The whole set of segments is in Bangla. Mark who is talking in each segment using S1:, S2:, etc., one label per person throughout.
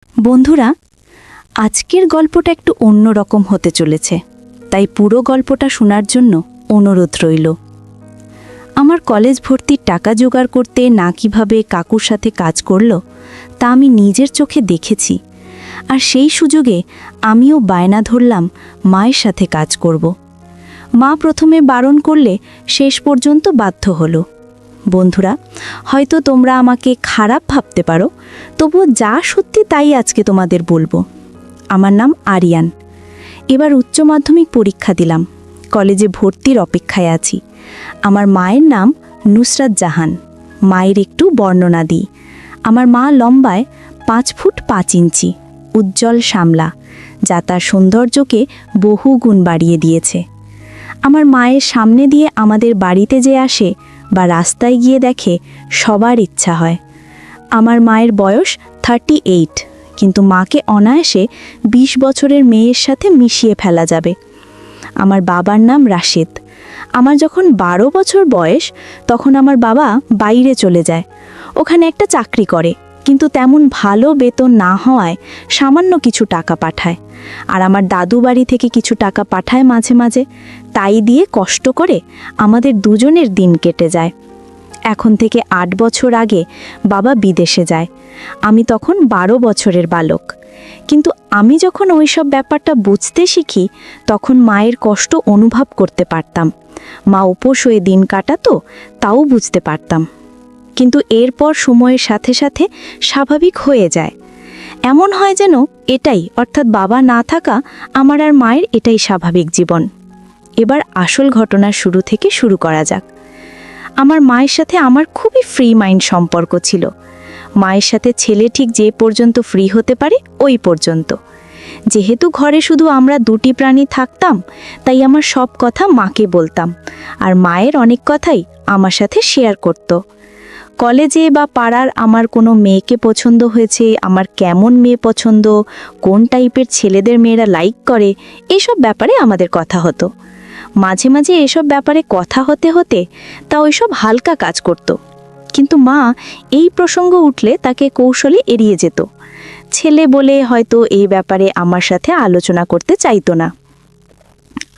S1: বন্ধুরা, আজকের গল্পটা একটু অন্যরকম হতে চলেছে, তাই পুরো গল্পটা শোনার জন্য অনুরোধ রইল। আমার কলেজ ভর্তির টাকা জোগাড় করতে না কিভাবে কাকুর সাথে কাজ করল তা আমি নিজের চোখে দেখেছি, আর সেই সুযোগে আমিও বায়না ধরলাম মায়ের সাথে কাজ করব। মা প্রথমে বারণ করলে শেষ পর্যন্ত বাধ্য হলো। বন্ধুরা, হয়তো তোমরা আমাকে খারাপ ভাবতে পারো, তবুও যা সত্যি তাই আজকে তোমাদের বলবো। আমার নাম আরিয়ান। এবার উচ্চ মাধ্যমিক পরীক্ষা দিলাম, কলেজে ভর্তির অপেক্ষায় আছি। আমার মায়ের নাম নুসরাত জাহান। মায়ের একটু বর্ণনা দিই। আমার মা লম্বায় 5 ফুট 5 ইঞ্চি, উজ্জ্বল শ্যামলা, যা তার সৌন্দর্যকে বহু গুণ বাড়িয়ে দিয়েছে। আমার মায়ের সামনে দিয়ে আমাদের বাড়িতে যে আসে বা রাস্তায় গিয়ে দেখে, সবার ইচ্ছা হয়। আমার মায়ের বয়স 38, কিন্তু মাকে অনায়াসে 20 বছরের মেয়ের সাথে মিশিয়ে ফেলা যাবে। আমার বাবার নাম রাশেদ। আমার যখন 12 বছর বয়স, তখন আমার বাবা বাইরে চলে যায়। ওখানে একটা চাকরি করে, কিন্তু তেমন ভালো বেতন না হওয়ায় সামান্য কিছু টাকা পাঠায়। আর আমার দাদু বাড়ি থেকে কিছু টাকা পাঠায় মাঝে মাঝে। তাই দিয়ে কষ্ট করে আমাদের দুজনের দিন কেটে যায়। এখন থেকে 8 বছর আগে বাবা বিদেশে যায়। আমি তখন 12 বছরের বালক। কিন্তু আমি যখন ওইসব ব্যাপারটা বুঝতে শিখি, তখন মায়ের কষ্ট অনুভব করতে পারতাম। মা উপোস হয়ে দিন কাটাতো, তাও বুঝতে পারতাম। কিন্তু এরপর সময়ের সাথে সাথে স্বাভাবিক হয়ে যায়। এমন হয় যেন এটাই, অর্থাৎ বাবা না থাকা আমার আর মায়ের এটাই স্বাভাবিক জীবন। এবার আসল ঘটনার শুরু থেকে শুরু করা যাক। আমার মায়ের সাথে আমার খুবই ফ্রি মাইন্ড সম্পর্ক ছিল। মায়ের সাথে ছেলে ঠিক যে পর্যন্ত ফ্রি হতে পারে ওই পর্যন্ত। যেহেতু ঘরে শুধু আমরা দুটি প্রাণী থাকতাম, তাই আমার সব কথা মাকে বলতাম, আর মায়ের অনেক কথাই আমার সাথে শেয়ার করত। কলেজে বা পাড়ার আমার কোনো মেয়েকে পছন্দ হয়েছে, আমার কেমন মেয়ে পছন্দ, কোন টাইপের ছেলেদের মেয়েরা লাইক করে, এসব ব্যাপারে আমাদের কথা হতো। মাঝে মাঝে এসব ব্যাপারে কথা হতে হতে তা ওইসব হালকা কাজ করত, কিন্তু মা এই প্রসঙ্গ উঠলে তাকে কৌশলে এড়িয়ে যেত। ছেলে বলে হয়তো এই ব্যাপারে আমার সাথে আলোচনা করতে চাইতো না।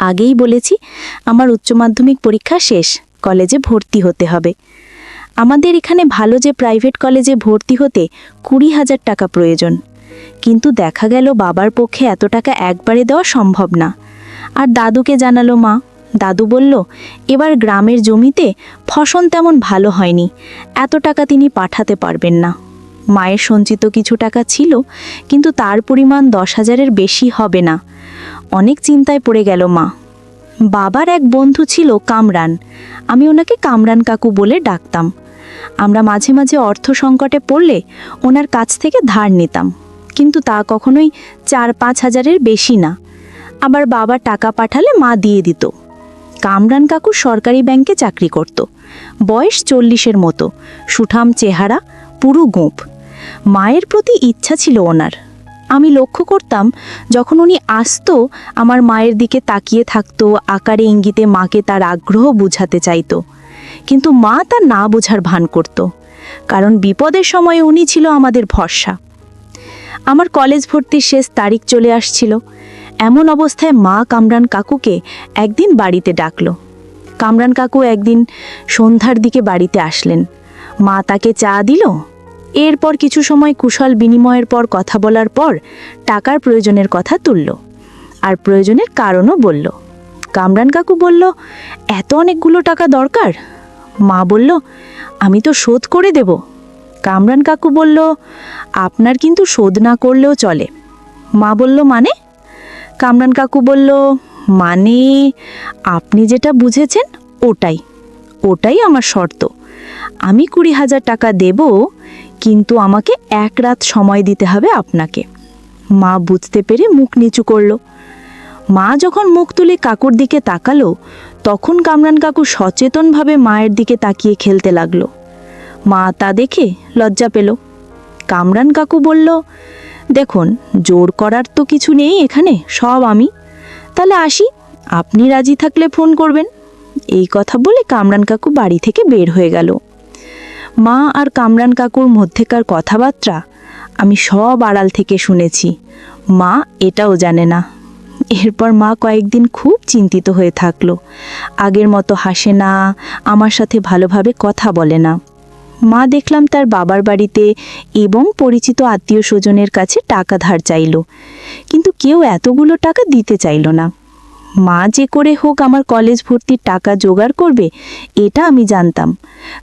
S1: আগেই বলেছি, আমার উচ্চ মাধ্যমিক পরীক্ষা শেষ, কলেজে ভর্তি হতে হবে। আমাদের এখানে ভালো যে প্রাইভেট কলেজে ভর্তি হতে 20,000 টাকা প্রয়োজন, কিন্তু দেখা গেল বাবার পক্ষে এত টাকা একবারে দেওয়া সম্ভব না। আর দাদুকে জানালো মা। দাদু বলল, এবার গ্রামের জমিতে ফসল তেমন ভালো হয়নি, এত টাকা তিনি পাঠাতে পারবেন না। মায়ের সঞ্চিত কিছু টাকা ছিল, কিন্তু তার পরিমাণ 10,000-এর বেশি হবে না। অনেক চিন্তায় পড়ে গেল মা। বাবার এক বন্ধু ছিল কামরান, আমি ওনাকে কামরান কাকু বলে ডাকতাম। আমরা মাঝে মাঝে অর্থ সংকটে পড়লে ওনার কাছ থেকে ধার নিতাম, কিন্তু তা কখনোই 4-5 হাজারের বেশি না। আবার বাবা টাকা পাঠালে মা দিয়ে দিত। কামরান কাকু সরকারি ব্যাংকে চাকরি করত। বয়স 40-এর মতো, সুঠাম চেহারা, পুরো গোঁপ। মায়ের প্রতি ইচ্ছা ছিল ওনার। আমি লক্ষ্য করতাম, যখন উনি আসতো আমার মায়ের দিকে তাকিয়ে থাকতো, আকারে ইঙ্গিতে মাকে তার আগ্রহ বুঝাতে চাইতো। কিন্তু মা তা না বোঝার ভান করত, কারণ বিপদের সময়ে উনি ছিল আমাদের ভরসা। আমার কলেজ ভর্তির শেষ তারিখ চলে আসছিল। এমন অবস্থায় মা কামরান কাকুকে একদিন বাড়িতে ডাকলো। কামরান কাকু একদিন সন্ধ্যার দিকে বাড়িতে আসলেন। মা তাকে চা দিল। এরপর কিছু সময় কুশল বিনিময়ের পর কথা বলার পর টাকার প্রয়োজনের কথা তুলল, আর প্রয়োজনের কারণও বলল। কামরান কাকু বলল, এত অনেকগুলো টাকা দরকার? মা বলল, আমি তো শোধ করে দেব। কামরান কাকু বলল, আপনার কিন্তু শোধ না করলেও চলে। মা বলল, মানে? কামরান কাকু বলল, মানে আপনি যেটা বুঝেছেন ওটাই আমার শর্ত। আমি 20,000 টাকা দেব, কিন্তু আমাকে 1 রাত সময় দিতে হবে আপনাকে। মা বুঝতে পেরে মুখ নিচু করল। মা যখন মুখ তুলে কাকুর দিকে তাকালো, তখন কামরান কাকু সচেতনভাবে মায়ের দিকে তাকিয়ে খেলতে লাগলো। মা তা দেখে লজ্জা পেল। কামরান কাকু বলল, দেখুন, জোর করার তো কিছু নেই এখানে, সব আমি। তাহলে আসি, আপনি রাজি থাকলে ফোন করবেন। এই কথা বলে কামরান কাকু বাড়ি থেকে বের হয়ে গেল। মা আর কামরান কাকুর মধ্যেকার কথাবার্তা আমি সব আড়াল থেকে শুনেছি। মা এটাও জানে না। এরপর মা কয়েকদিন খুব চিন্তিত হয়ে থাকলো। আগের মতো হাসে না, আমার সাথে ভালোভাবে কথা বলে না। মা দেখলাম তার বাবার বাড়িতে এবং পরিচিত আত্মীয় স্বজনের কাছে টাকা ধার চাইল, কিন্তু কেউ এতগুলো টাকা দিতে চাইল না। মা যে করে হোক আমার কলেজ ভর্তির টাকা জোগাড় করবে এটা আমি জানতাম,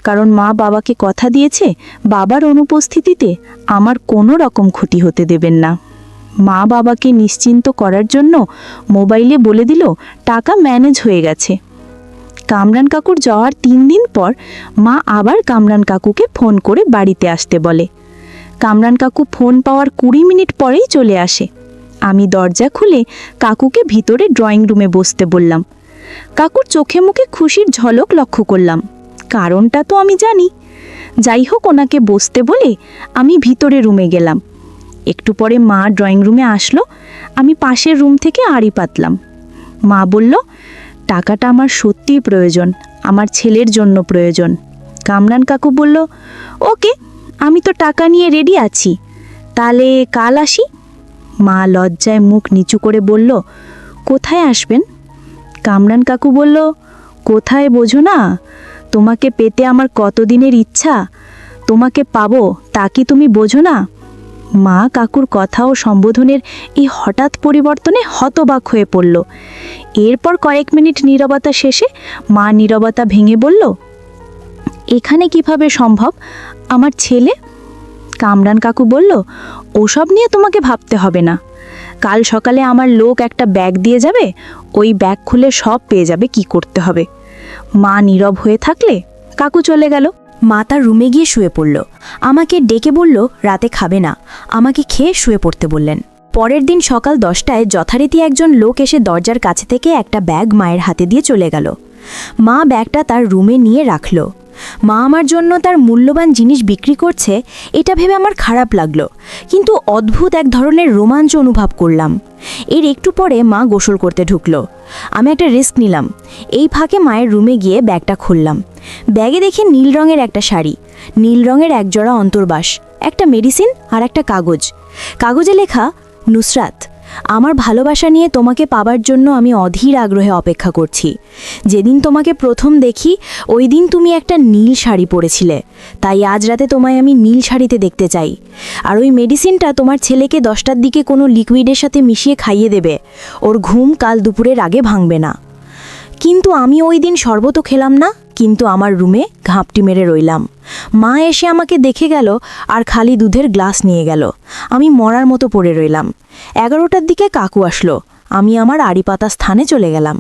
S1: কারণ মা বাবাকে কথা দিয়েছে বাবার অনুপস্থিতিতে আমার কোনো রকম ক্ষতি হতে দেবেন না। মা বাবাকে নিশ্চিন্ত করার জন্য মোবাইলে বলে দিল টাকা ম্যানেজ হয়ে গেছে। কামরান কাকুর যাওয়ার 3 দিন পর মা আবার কামরান কাকুকে ফোন করে বাড়িতে আসতে বলে। কামরান কাকু ফোন পাওয়ার 20 মিনিট পরেই চলে আসে। আমি দরজা খুলে কাকুকে ভিতরে ড্রয়িং রুমে বসতে বললাম। কাকুর চোখে মুখে খুশির ঝলক লক্ষ্য করলাম। কারণটা তো আমি জানি। যাই হোক, ওনাকে বসতে বলে আমি ভিতরে রুমে গেলাম। একটু পরে মা ড্রয়িং রুমে আসলো। আমি পাশের রুম থেকে আড়ি পাতলাম। মা বলল, টাকাটা আমার সত্যিই প্রয়োজন, আমার ছেলের জন্য প্রয়োজন। কামরান কাকু বলল, ওকে, আমি তো টাকা নিয়ে রেডি আছি, তাহলে কাল আসি। মা লজ্জায় মুখ নিচু করে বলল, কোথায় আসবেন? কামরান কাকু বলল, কোথায় বোঝো না? তোমাকে পেতে আমার কতদিনের ইচ্ছা, তোমাকে পাবো তা কি তুমি বোঝো না? মা কাকুর কথা ও সম্বোধনের এই হঠাৎ পরিবর্তনে হতবাক হয়ে পড়ল। এরপর কয়েক মিনিট নীরবতা শেষে মা নীরবতা ভেঙে বলল, এখানে কিভাবে সম্ভব? আমার ছেলে? কামরান কাকু বলল, ওসব নিয়ে তোমাকে ভাবতে হবে না। কাল সকালে আমার লোক একটা ব্যাগ দিয়ে যাবে, ওই ব্যাগ খুলে সব পেয়ে যাবে কি করতে হবে। মা নীরব হয়ে থাকলে কাকু চলে গেল।
S2: মা তার রুমে গিয়ে শুয়ে পড়ল। আমাকে ডেকে বলল রাতে খাবে না, আমাকে খেয়ে শুয়ে পড়তে বললেন। পরের দিন সকাল 10টায় যথারীতি একজন লোক এসে দরজার কাছে থেকে একটা ব্যাগ মায়ের হাতে দিয়ে চলে গেল। মা ব্যাগটা তার রুমে নিয়ে রাখল। মা আমার জন্য তার মূল্যবান জিনিস বিক্রি করছে এটা ভেবে আমার খারাপ লাগলো, কিন্তু অদ্ভুত এক ধরনের রোমাঞ্চ অনুভব করলাম। এর একটু পরে মা গোসল করতে ঢুকলো। আমি একটা রিস্ক নিলাম। এই ফাঁকে মায়ের রুমে গিয়ে ব্যাগটা খুললাম। ব্যাগে দেখে নীল রঙের একটা শাড়ি, নীল রঙের একজোড়া অন্তর্বাস, একটা মেডিসিন আর একটা কাগজ। কাগজে লেখা, নুসরাত, আমার ভালোবাসা নিয়ে তোমাকে পাবার জন্য আমি অধীর আগ্রহে অপেক্ষা করছি। যেদিন তোমাকে প্রথম দেখি ওই দিন তুমি একটা নীল শাড়ি পরেছিলে, তাই আজ রাতে তোমায় আমি নীল শাড়িতে দেখতে চাই। আর ওই মেডিসিনটা তোমার ছেলেকে 10টার দিকে কোনো লিকুইডের সাথে মিশিয়ে খাইয়ে দেবে, ওর ঘুম কাল দুপুরের আগে ভাঙবে না। কিন্তু আমি ওই দিন শরবতও খেলাম না, কিন্তু আমার রুমে ঘাপটি মেরে রইলাম। মা এসে আমাকে দেখে গেল আর খালি দুধের গ্লাস নিয়ে গেল। আমি মরার মতো পড়ে রইলাম। 11টার দিকে কাকু আসলো। আমি আমার আড়ি পাতা স্থানে চলে গেলাম।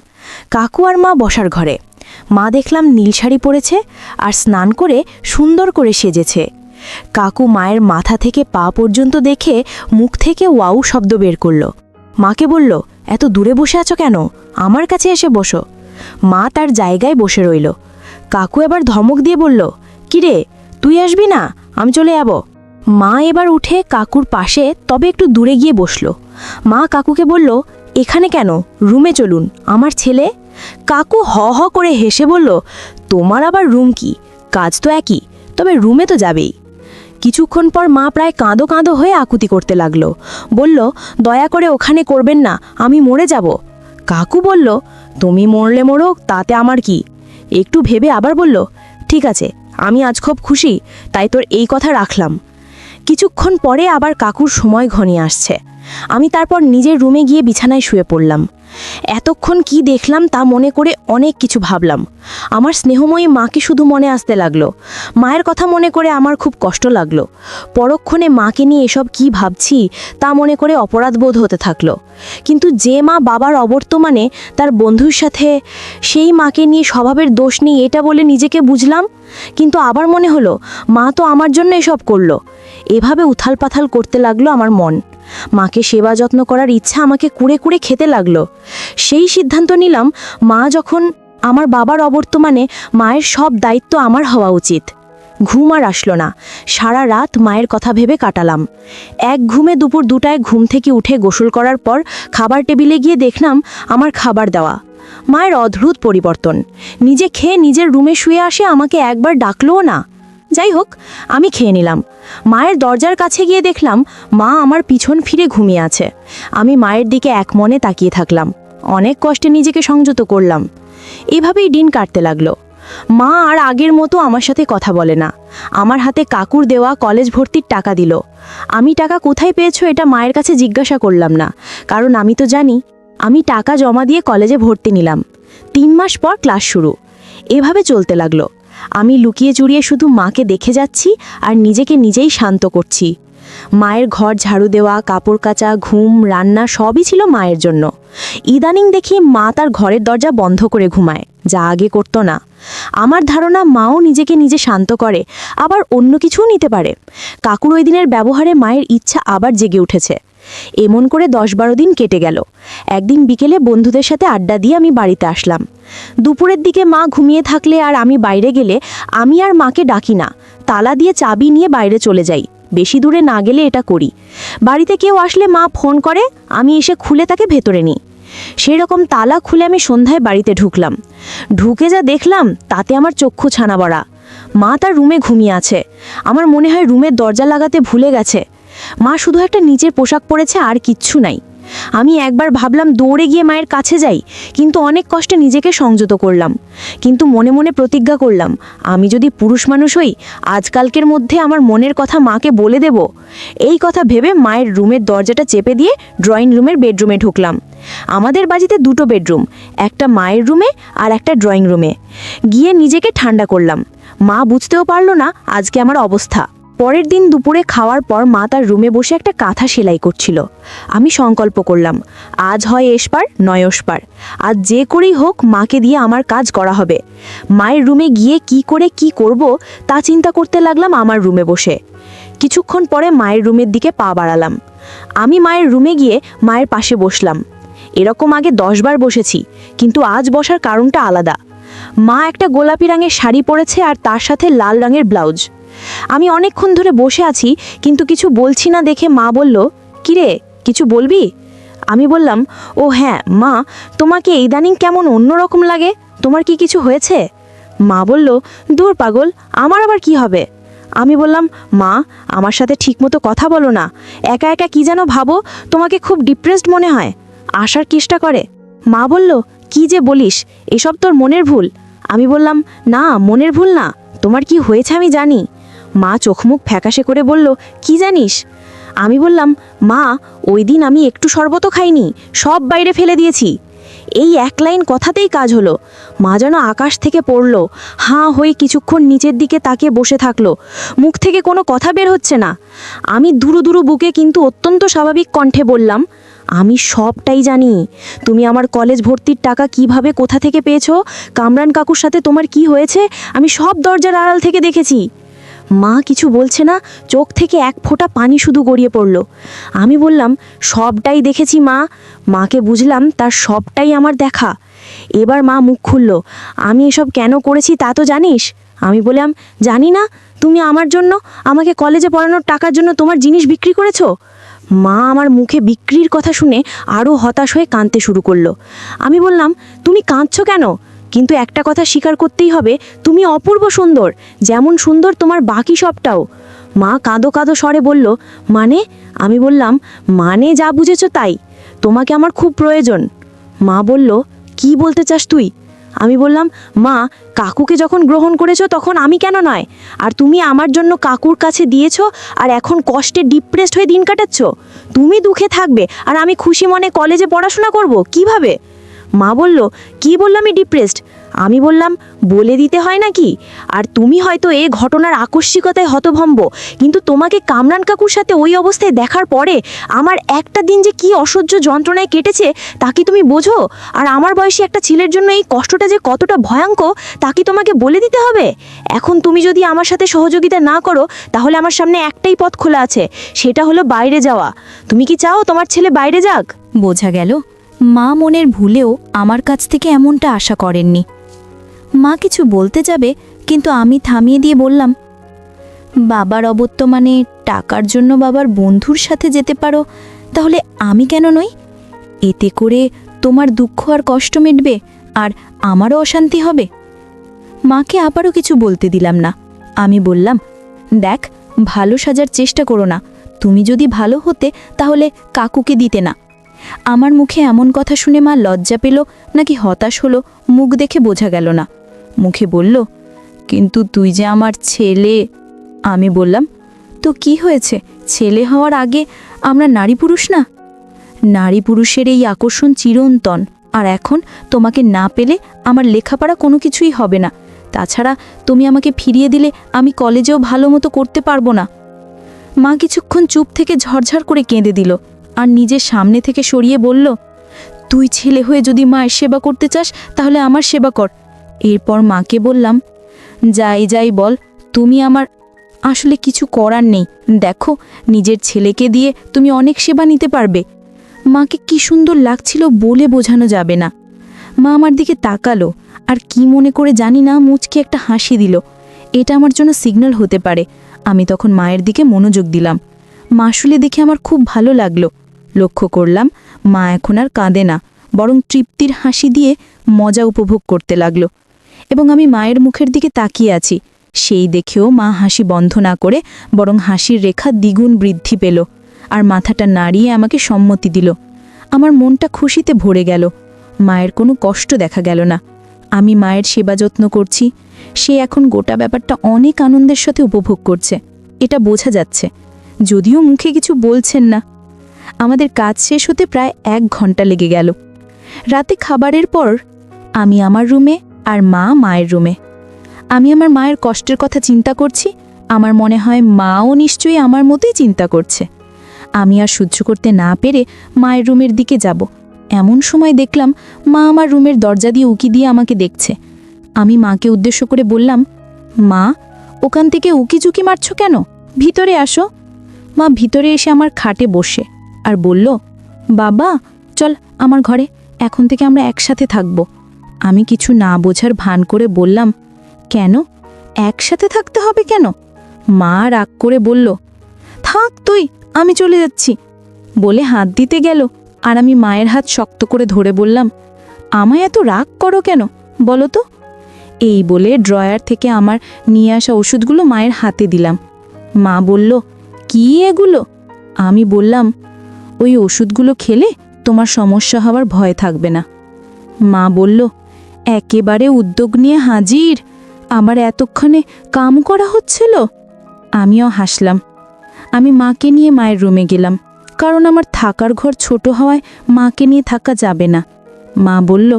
S2: কাকু আর মা বসার ঘরে। মা দেখলাম নীল শাড়ি পরেছে আর স্নান করে সুন্দর করে সেজেছে। কাকু মায়ের মাথা থেকে পা পর্যন্ত দেখে মুখ থেকে ওয়াউ শব্দ বের করল। মাকে বলল, এত দূরে বসে আছো কেন? আমার কাছে এসে বসো। মা তার জায়গায় বসে রইল। কাকু এবার ধমক দিয়ে বলল, কিরে, তুই আসবি না? আমি চলে যাব। মা এবার উঠে কাকুর পাশে তবে একটু দূরে গিয়ে বসল। মা কাকুকে বলল, এখানে কেন? রুমে চলুন, আমার ছেলে। কাকু হ হ করে হেসে বলল, তোমার আবার রুম কি? কাজ তো একই, তবে রুমে তো যাবেই। কিছুক্ষণ পর মা প্রায় কাঁদো কাঁদো হয়ে আকুতি করতে লাগলো। বলল, দয়া করে ওখানে করবেন না, আমি মরে যাব। কাকু বলল, তুমি মরলে মরো, তাতে আমার কি? একটু ভেবে আবার বলল, ঠিক আছে, আমি আজ খুব খুশি, তাই তোর এই কথা রাখলাম। কিছুক্ষণ পরে আবার কাকুর সময় ঘনিয়ে আসছে। আমি তারপর নিজের রুমে গিয়ে বিছানায় শুয়ে পড়লাম। এতক্ষণ কি দেখলাম তা মনে করে অনেক কিছু ভাবলাম। আমার স্নেহময়ী মাকে শুধু মনে আসতে লাগলো। মায়ের কথা মনে করে আমার খুব কষ্ট লাগলো। পরক্ষণে মাকে নিয়ে এসব কি ভাবছি তা মনে করে অপরাধবোধ হতে থাকলো। কিন্তু যে মা বাবার অবর্তমানে তার বন্ধুর সাথে, সেই মাকে নিয়ে স্বভাবের দোষ নেই এটা বলে নিজেকে বুঝলাম। কিন্তু আবার মনে হলো মা তো আমার জন্য এসব করলো। এভাবে উথাল পাথাল করতে লাগলো আমার মন। মাকে সেবা যত্ন করার ইচ্ছা আমাকে কুড়ে কুড়ে খেতে লাগলো। সেই সিদ্ধান্ত নিলাম, মা যখন আমার বাবার অবর্তমানে, মায়ের সব দায়িত্ব আমার হওয়া উচিত। ঘুম আর আসলো না। সারা রাত মায়ের কথা ভেবে কাটালাম। এক ঘুমে দুপুর 2টায় ঘুম থেকে উঠে গোসল করার পর খাবার টেবিলে গিয়ে দেখলাম আমার খাবার দেওয়া। মায়ের অদ্ভুত পরিবর্তন। নিজে খেয়ে নিজের রুমে শুয়ে আসে, আমাকে একবার ডাকলোও না। যাই হোক, আমি খেয়ে নিলাম। মায়ের দরজার কাছে গিয়ে দেখলাম মা আমার পিছন ফিরে ঘুমিয়ে আছে। আমি মায়ের দিকে এক মনে তাকিয়ে থাকলাম। অনেক কষ্টে নিজেকে সংযত করলাম। এভাবেই দিন কাটতে লাগলো। মা আর আগের মতো আমার সাথে কথা বলে না। আমার হাতে কাকুর দেওয়া কলেজ ভর্তির টাকা দিল। আমি টাকা কোথায় পেয়েছো এটা মায়ের কাছে জিজ্ঞাসা করলাম না, কারণ আমি তো জানি। আমি টাকা জমা দিয়ে কলেজে ভর্তি নিলাম। 3 মাস পর ক্লাস শুরু। এভাবে চলতে লাগলো। আমি লুকিয়ে চুরিয়ে শুধু মাকে দেখে যাচ্ছি আর নিজেকে নিজেই শান্ত করছি। মায়ের ঘর ঝাড়ু দেওয়া, কাপড় কাচা, ঘুম, রান্না সবই ছিল মায়ের জন্য। ইদানিং দেখি মা তার ঘরের দরজা বন্ধ করে ঘুমায়, যা আগে করতো না। আমার ধারণা মাও নিজেকে নিজে শান্ত করে, আবার অন্য কিছুও নিতে পারে। কাকুর ওই দিনের ব্যবহারে মায়ের ইচ্ছা আবার জেগে উঠেছে। এমন করে 10-12 দিন কেটে গেল। একদিন বিকেলে বন্ধুদের সাথে আড্ডা দিয়ে আমি বাড়িতে আসলাম। দুপুরের দিকে মা ঘুমিয়ে থাকলে আর আমি বাইরে গেলে আমি আর মাকে ডাকি না, তালা দিয়ে চাবি নিয়ে বাইরে চলে যাই। বেশি দূরে না গেলে এটা করি। বাড়িতে কেউ আসলে মা ফোন করে, আমি এসে খুলে তাকে ভেতরে নিই। সেই রকম তালা খুলে আমি সন্ধ্যায় বাড়িতে ঢুকলাম। ঢুকে যা দেখলাম তাতে আমার চক্ষু ছানা বড়া। মা তার রুমে ঘুমিয়ে আছে। আমার মনে হয় রুমের দরজা লাগাতে ভুলে গেছে। মা শুধু একটা নিচের পোশাক পরেছে, আর কিচ্ছু নাই। আমি একবার ভাবলাম দৌড়ে গিয়ে মায়ের কাছে যাই, কিন্তু অনেক কষ্টে নিজেকে সংযত করলাম। কিন্তু মনে মনে প্রতিজ্ঞা করলাম, আমি যদি পুরুষ মানুষ হই, আজকালকের মধ্যে আমার মনের কথা মাকে বলে দেব। এই কথা ভেবে মায়ের রুমের দরজাটা চেপে দিয়ে ড্রয়িং রুমের বেডরুমে ঢুকলাম। আমাদের বাড়িতে 2টো বেডরুম, একটা মায়ের রুমে আর একটা ড্রয়িং রুমে। গিয়ে নিজেকে ঠান্ডা করলাম। মা বুঝতেও পারল না আজকে আমার অবস্থা। পরের দিন দুপুরে খাওয়ার পর মা তার রুমে বসে একটা কাঁথা সেলাই করছিল। আমি সংকল্প করলাম, আজ হয় এসপার নয় ওসপার। আজ যে করেই হোক মাকে দিয়ে আমার কাজ করা হবে। মায়ের রুমে গিয়ে কি করে কি করব তা চিন্তা করতে লাগলাম আমার রুমে বসে। কিছুক্ষণ পরে মায়ের রুমের দিকে পা বাড়ালাম। আমি মায়ের রুমে গিয়ে মায়ের পাশে বসলাম। এরকম আগে 10 বার বসেছি, কিন্তু আজ বসার কারণটা আলাদা। মা একটা গোলাপি রঙের শাড়ি পরেছে আর তার সাথে লাল রঙের ব্লাউজ। আমি অনেকক্ষণ ধরে বসে আছি, কিন্তু কিছু বলছি না দেখে মা বলল, কিরে কিছু বলবি? আমি বললাম, ও হ্যাঁ মা, তোমাকে ইদানিং কেমন অন্যরকম লাগে, তোমার কি কিছু হয়েছে? মা বলল, দূর পাগল, আমার আবার কি হবে? আমি বললাম, মা আমার সাথে ঠিকমতো কথা বলো না, একা একা কি যেন ভাবো, তোমাকে খুব ডিপ্রেসড মনে হয়, আসার চেষ্টা করে। মা বলল, কি যে বলিস, এসব তোর মনের ভুল। আমি বললাম, না মনের ভুল না, তোমার কি হয়েছে আমি জানি। মা চোখমুখ ফ্যাকাশে করে বলল, কি জানিস? আমি বললাম, মা ওই দিন আমি একটু শরবতও খাইনি, সব বাইরে ফেলে দিয়েছি। এই এক লাইন কথাতেই কাজ হলো। মা যেন আকাশ থেকে পড়ল, হাঁ হয়ে কিছুক্ষণ নিচের দিকে তাকিয়ে বসে থাকলো। মুখ থেকে কোনো কথা বের হচ্ছে না। আমি দুরু দুরু বুকে কিন্তু অত্যন্ত স্বাভাবিক কণ্ঠে বললাম, আমি সবটাই জানি। তুমি আমার কলেজ ভর্তির টাকা কিভাবে কোথা থেকে পেয়েছো, কামরান কাকুর সাথে তোমার কি হয়েছে, আমি সব দরজার আড়াল থেকে দেখেছি। মা কিছু বলছে না, চোখ থেকে এক ফোঁটা পানি শুধু গড়িয়ে পড়ল। আমি বললাম, সবটাই দেখেছি মা। মাকে বুঝলাম তার সবটাই আমার দেখা। এবার মা মুখ খুলল, আমি এসব কেন করেছি তা তো জানিস? আমি বললাম, জানি না। তুমি আমার জন্য, আমাকে কলেজে পড়ানোর টাকার জন্য তোমার জিনিস বিক্রি করেছো? মা আমার মুখে বিক্রির কথা শুনে আরও হতাশ হয়ে কাঁদতে শুরু করলো। আমি বললাম, তুমি কাঁদছো কেন? কিন্তু একটা কথা স্বীকার করতেই হবে, তুমি অপূর্ব সুন্দর, যেমন সুন্দর তোমার বাকি সবটাও। মা কাঁদো কাঁদো স্বরে বলল, মানে? আমি বললাম, মানে যা বুঝেছো তাই, তোমাকে আমার খুব প্রয়োজন। মা বলল, কি বলতে চাস তুই? আমি বললাম, মা কাকুকে যখন গ্রহণ করেছো তখন আমি কেন নয়? আর তুমি আমার জন্য কাকুর কাছে দিয়েছো, আর এখন কষ্টে ডিপ্রেসড হয়ে দিন কাটাচ্ছ। তুমি দুঃখে থাকবে আর আমি খুশি মনে কলেজে পড়াশোনা করব কিভাবে? মা বলল, কি বললাম আমি ডিপ্রেসড? আমি বললাম, বলে দিতে হয় নাকি? আর তুমি হয়তো এই ঘটনার আকস্মিকতায় হতভম্ব, কিন্তু তোমাকে কামরান কাকুর সাথে ওই অবস্থায় দেখার পরে আমার একটা দিন যে কি অসহ্য যন্ত্রণায় কেটেছে তা কি তুমি বোঝো? আর আমার বয়সী একটা ছেলের জন্য এই কষ্টটা যে কতটা ভয়ঙ্কর তা কি তোমাকে বলে দিতে হবে? এখন তুমি যদি আমার সাথে সহযোগিতা না করো, তাহলে আমার সামনে একটাই পথ খোলা আছে, সেটা হলো বাইরে যাওয়া। তুমি কি চাও তোমার ছেলে বাইরে যাক?
S1: বোঝা গেল মা মনের ভুলেও আমার কাছ থেকে এমনটা আশা করেননি। মা কিছু বলতে যাবে, কিন্তু আমি থামিয়ে দিয়ে বললাম, বাবার অবর্তমানে টাকার জন্য বাবার বন্ধুর সাথে যেতে পারো, তাহলে আমি কেন নই? এতে করে তোমার দুঃখ আর কষ্ট মিটবে, আর আমারও অশান্তি হবে। মাকে আবারও কিছু বলতে দিলাম না। আমি বললাম, দেখ ভালো সাজার চেষ্টা করো না। তুমি যদি ভালো হতে তাহলে কাকুকে দিতে না। আমার মুখে এমন কথা শুনে মা লজ্জা পেল নাকি হতাশ হলো মুখ দেখে বোঝা গেল না। মুখে বলল, কিন্তু তুই যে আমার ছেলে। আমি বললাম, তো কি হয়েছে, ছেলে হওয়ার আগে আমরা নারী পুরুষ না? নারী পুরুষের এই আকর্ষণ চিরন্তন, আর এখন তোমাকে না পেলে আমার লেখাপড়া কোনো কিছুই হবে না। তাছাড়া তুমি আমাকে ফিরিয়ে দিলে আমি কলেজেও ভালো মতো করতে পারবো না। মা কিছুক্ষণ চুপ থেকে ঝরঝর করে কেঁদে দিল আর নিজের সামনে থেকে সরিয়ে বলল, তুই ছেলে হয়ে যদি মায়ের সেবা করতে চাস তাহলে আমার সেবা কর। এরপর মাকে বললাম, যাই যাই বল, তুমি আমার আসলে কিছু করার নেই। দেখো, নিজের ছেলেকে দিয়ে তুমি অনেক সেবা নিতে পারবে। মাকে কি সুন্দর লাগছিল বলে বোঝানো যাবে না। মা আমার দিকে তাকালো আর কি মনে করে জানি না মুচকি একটা হাসি দিল। এটা আমার জন্য সিগন্যাল হতে পারে। আমি তখন মায়ের দিকে মনোযোগ দিলাম। মাসুলে দেখে আমার খুব ভালো লাগলো। লক্ষ্য করলাম মা এখন আর কাঁদে না, বরং তৃপ্তির হাসি দিয়ে মজা উপভোগ করতে লাগলো। এবং আমি মায়ের মুখের দিকে তাকিয়ে আছি, সেই দেখেও মা হাসি বন্ধ না করে বরং হাসির রেখা দ্বিগুণ বৃদ্ধি পেল আর মাথাটা নাড়িয়ে আমাকে সম্মতি দিল। আমার মনটা খুশিতে ভরে গেল। মায়ের কোনো কষ্ট দেখা গেল না। আমি মায়ের সেবা যত্ন করছি, সে এখন গোটা ব্যাপারটা অনেক আনন্দের সাথে উপভোগ করছে, এটা বোঝা যাচ্ছে, যদিও মুখে কিছু বলছেন না। আমাদের কাজ শেষ হতে প্রায় 1 ঘন্টা লেগে গেল। রাতে খাবারের পর আমি আমার রুমে আর মা মায়ের রুমে। আমি আমার মায়ের কষ্টের কথা চিন্তা করছি। আমার মনে হয় মাও নিশ্চয়ই আমার মতোই চিন্তা করছে। আমি আর সহ্য করতে না পেরে মায়ের রুমের দিকে যাব। এমন সময় দেখলাম মা আমার রুমের দরজা দিয়ে উকি দিয়ে আমাকে দেখছে। আমি মাকে উদ্দেশ্য করে বললাম, মা, ওখান থেকে উকিঝুঁকি মারছ কেন? ভিতরে আসো। মা ভিতরে এসে আমার খাটে বসে আর বলল, বাবা চল আমার ঘরে, এখন থেকে আমরা একসাথে থাকব। আমি কিছু না বোঝার ভান করে বললাম, কেন, একসাথে থাকতে হবে কেন? মা রাগ করে বলল, থাক তুই, আমি চলে যাচ্ছি বলে হাত দিতে গেল আর আমি মায়ের হাত শক্ত করে ধরে বললাম, আমায় এত রাগ করো কেন বলো তো? এই বলে ড্রয়ার থেকে আমার নিয়ে আসা ওষুধগুলো মায়ের হাতে দিলাম। মা বলল, কি এগুলো? আমি বললাম, ওই ওষুধগুলো খেলে তোমার সমস্যা হওয়ার ভয় থাকবে না। মা বলল, একেবারে উদ্যোগ নিয়ে হাজির, আমার এতক্ষণে কাম করা হচ্ছিল। আমিও হাসলাম। আমি মাকে নিয়ে মায়ের রুমে গেলাম, কারণ আমার থাকার ঘর ছোট হওয়ায় মাকে নিয়ে থাকা যাবে না। মা বলল,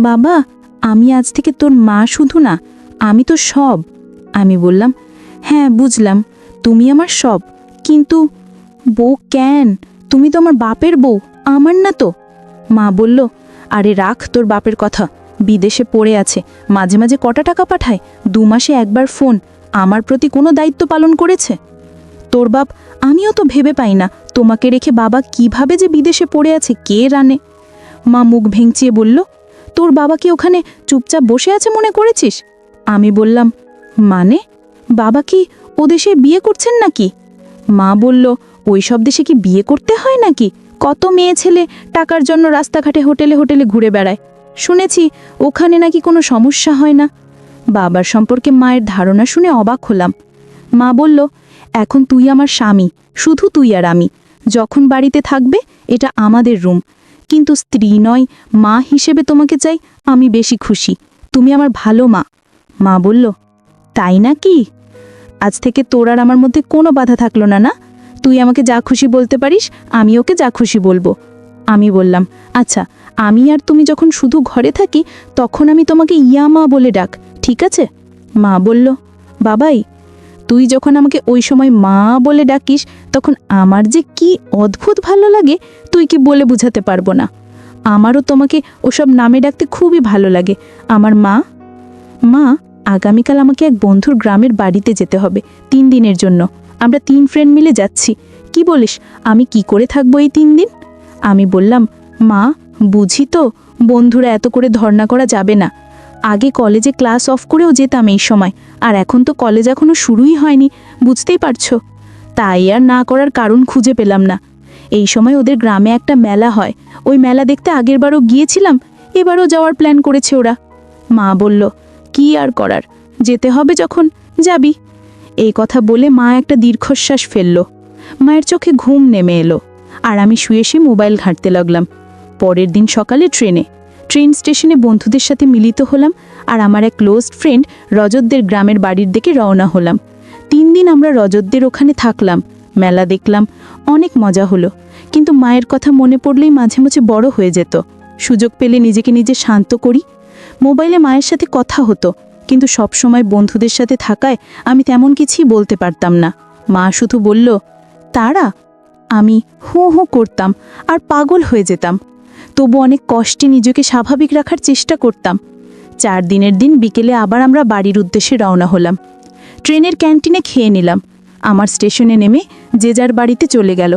S1: বাবা, আমি আজ থেকে তোর মা শুধু না, আমি তো সব। আমি বললাম, হ্যাঁ বুঝলাম, তুমি আমার সব, কিন্তু বউ কেন? তুমি তো আমার বাপের বউ, আমার না তো। মা বলল, আরে রাখ তোর বাপের কথা, বিদেশে পড়ে আছে, মাঝে মাঝে কটা টাকা পাঠায়, 2 মাসে একবার ফোন, আমার প্রতি কোনো দায়িত্ব পালন করেছে? তোর বাপ, আমিও তো ভেবে পাই না তোমাকে রেখে বাবা কিভাবে যে বিদেশে পড়ে আছে কে জানে। মা মুখ ভেঙচিয়ে বলল, তোর বাবা কি ওখানে চুপচাপ বসে আছে মনে করেছিস? আমি বললাম, মানে বাবা কি ও দেশে বিয়ে করছেন নাকি? মা বলল, ওই সব দেশে কি বিয়ে করতে হয় নাকি? কত মেয়ে ছেলে টাকার জন্য রাস্তাঘাটে হোটেলে হোটেলে ঘুরে বেড়ায়, শুনেছি ওখানে নাকি কোনো সমস্যা হয় না। বাবার সম্পর্কে মায়ের ধারণা শুনে অবাক হলাম। মা বলল, এখন তুই আমার স্বামী, শুধু তুই আর আমি। যখন বাড়িতে থাকবে এটা আমাদের রুম, কিন্তু স্ত্রী নয়, মা হিসেবে তোমাকে চাই। আমি বেশি খুশি, তুমি আমার ভালো মা। মা বলল, তাই নাকি? আজ থেকে তোর আর আমার মধ্যে কোনো বাধা থাকলো না, না? তুই আমাকে যা খুশি বলতে পারিস, আমি ওকে যা খুশি বলবো। আমি বললাম, আচ্ছা, আমি আর তুমি যখন শুধু ঘরে থাকি তখন আমি তোমাকে ইয়ামা বলে ডাক, ঠিক আছে? মা বলল, বাবাই, তুই যখন আমাকে ওই সময় মা বলে ডাকিস তখন আমার যে কি অদ্ভুত ভালো লাগে তুই কি বলে বুঝাতে পারবো না। আমারও তোমাকে ওসব নামে ডাকতে খুবই ভালো লাগে, আমার মা। মা, আগামীকাল আমাকে এক বন্ধুর গ্রামের বাড়িতে যেতে হবে 3 দিনের জন্য। আমরা 3 ফ্রেন্ড মিলে যাচ্ছি, কি বলিস আমি কি করে থাকবো এই 3 দিন? আমি বললাম, মা বুঝি তো, বন্ধুরা এত করে ধর্ণা করা যাবে না। আগে কলেজে ক্লাস অফ করেও যেতাম এই সময়, আর এখন তো কলেজ এখনো শুরুই হয়নি, বুঝতেই পারছো। তাই আর না করার কারণ খুঁজে পেলাম না। এই সময় ওদের গ্রামে একটা মেলা হয়, ওই মেলা দেখতে আগেরবারও গিয়েছিলাম, এবারও যাওয়ার প্ল্যান করেছে ওরা। মা বলল, কি আর করার, যেতে হবে যখন যাবি। এই কথা বলে মা একটা দীর্ঘশ্বাস ফেলল। মায়ের চোখে ঘুম নেমে এলো, আর আমি শুয়ে মোবাইল ঘাঁটতে লাগলাম। পরের দিন সকালে ট্রেন স্টেশনে বন্ধুদের সাথে মিলিত হলাম, আর আমার এক ক্লোজ ফ্রেন্ড রজতদের গ্রামের বাড়ির দিকে রওনা হলাম। 3 দিন আমরা রজতদের ওখানে থাকলাম, মেলা দেখলাম, অনেক মজা হলো। কিন্তু মায়ের কথা মনে পড়লেই মাঝে মাঝে বড় হয়ে যেত। সুযোগ পেলে নিজেকে নিজে শান্ত করি। মোবাইলে মায়ের সাথে কথা হতো, কিন্তু সব সময় বন্ধুদের সাথে থাকায় আমি তেমন কিছুই বলতে পারতাম না। মা শুধু বলল, তারা। আমি হু হু করতাম আর পাগল হয়ে যেতাম। তবু অনেক কষ্টে নিজেকে স্বাভাবিক রাখার চেষ্টা করতাম। 4 দিনের দিন বিকেলে আবার আমরা বাড়ির উদ্দেশ্যে রওনা হলাম। ট্রেনের ক্যান্টিনে খেয়ে নিলাম। আমার স্টেশনে নেমে যে যার বাড়িতে চলে গেল।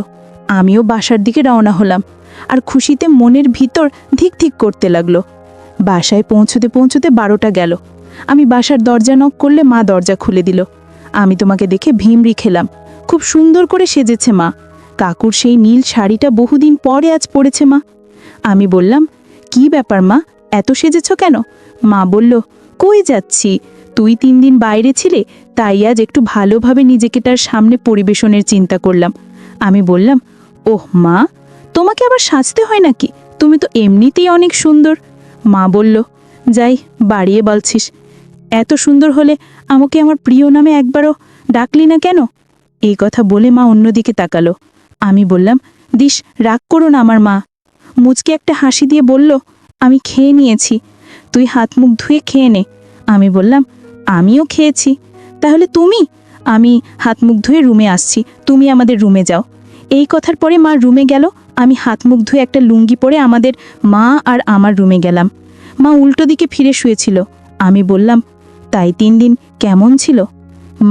S1: আমিও বাসার দিকে রওনা হলাম, আর খুশিতে মনের ভিতর ধিক ধিক করতে লাগলো। বাসায় পৌঁছতে পৌঁছতে 12টা গেল। আমি বাসার দরজা নক করলে মা দরজা খুলে দিল। আমি তোমাকে দেখে ভিমরি খেলাম। খুব সুন্দর করে সেজেছে মা। কাকুর সেই নীল শাড়িটা বহুদিন পরে আজ পরেছে মা। আমি বললাম, কি ব্যাপার মা, এত সেজেছ কেন? মা বলল, কই যাচ্ছি, তুই 3 দিন বাইরে ছিলে, তাই আজ একটু ভালোভাবে নিজেকে তার সামনে পরিবেশনের চিন্তা করলাম। আমি বললাম, ওহ মা, তোমাকে আবার সাজতে হয় নাকি? তুমি তো এমনিতেই অনেক সুন্দর। মা বলল, যাই বাড়িয়ে বলছিস। এত সুন্দর হলে আমাকে আমার প্রিয় নামে একবারও ডাকলি না কেন? এই কথা বলে মা অন্যদিকে তাকালো। আমি বললাম, দিস, রাগ করো না আমার মা। মুচকে একটা হাসি দিয়ে বলল, আমি খেয়ে নিয়েছি, তুই হাত মুখ ধুয়ে খেয়ে নে। আমি বললাম, আমিও খেয়েছি। তাহলে তুমি? আমি হাত মুখ ধুয়ে রুমে আসছি, তুমি আমাদের রুমে যাও। এই কথার পরে মা রুমে গেল। আমি হাত মুখ ধুয়ে একটা লুঙ্গি পরে আমাদের মা আর আমার রুমে গেলাম। মা উল্টো দিকে ফিরে শুয়েছিল। আমি বললাম, তাই 3 দিন কেমন ছিল?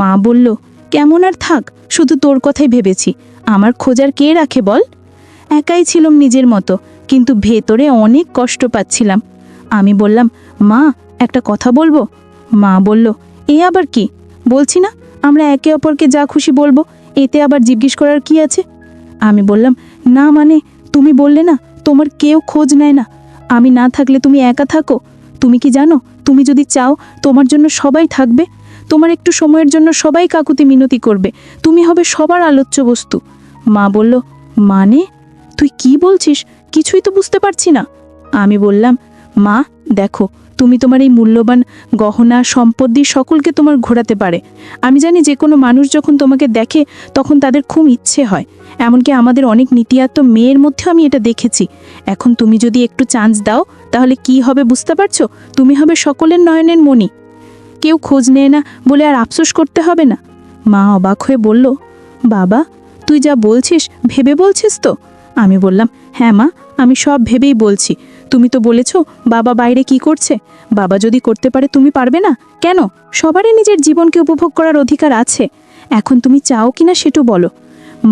S1: মা বলল, কেমন আর থাক, শুধু তোর কথাই ভেবেছি। আমার খোঁজার কে রাখে বল? একাই ছিলাম নিজের মতো, কিন্তু ভেতরে অনেক কষ্ট পাচ্ছিলাম। আমি বললাম, মা একটা কথা বলবো? মা বলল, এ আবার কি? বলছি না আমরা একে অপরকে যা খুশি বলবো, এতে আবার জিজ্ঞেস করার কি আছে? আমি বললাম, না মানে তুমি বললে না তোমার কেউ খোঁজ নেয় না, আমি না থাকলে তুমি একা থাকো। তুমি কি জানো, তুমি যদি চাও তোমার জন্য সবাই থাকবে। তোমার একটু সময়ের জন্য সবাই কাকুতি মিনতি করবে, তুমি হবে সবার আলোচ্য বস্তু। মা বলল, মানে তুই কি বলছিস? কিছুই তো বুঝতে পারছি না। আমি বললাম, মা দেখো, তুমি তোমার এই মূল্যবান গহনা সম্পদ দিয়ে সকলকে তোমার ঘোরাতে পারে। আমি জানি যে কোনো মানুষ যখন তোমাকে দেখে তখন তাদের খুব ইচ্ছে হয়। এমনকি আমাদের অনেক নীতিয়াত্ম মেয়ের মধ্যেও আমি এটা দেখেছি। এখন তুমি যদি একটু চান্স দাও তাহলে কি হবে বুঝতে পারছো? তুমি হবে সকলের নয়নের মণি। কেউ খোঁজ নেয় না বলে আর আফসোস করতে হবে না। মা অবাক হয়ে বলল, বাবা তুই যা বলছিস ভেবে বলছিস তো? আমি বললাম, হ্যাঁ মা, আমি সব ভেবেই বলছি। তুমি তো বলেছ বাবা বাইরে কি করছে, বাবা যদি করতে পারে তুমি পারবে না কেন? সবারই নিজের জীবনকে উপভোগ করার অধিকার আছে। এখন তুমি চাও কিনা সেটা বলো।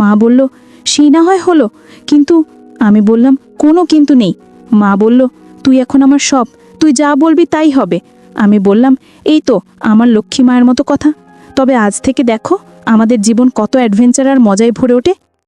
S1: মা বলল, সেই না হয় হলো, কিন্তু। আমি বললাম, কোনো কিন্তু নেই। মা বলল, তুই এখন আমার সব, তুই যা বলবি তাই হবে। আমি বললাম, এই তো আমার লক্ষ্মী মায়ের মতো কথা। তবে আজ থেকে দেখো আমাদের জীবন কত অ্যাডভেঞ্চার আর মজায় ভরে ওঠে।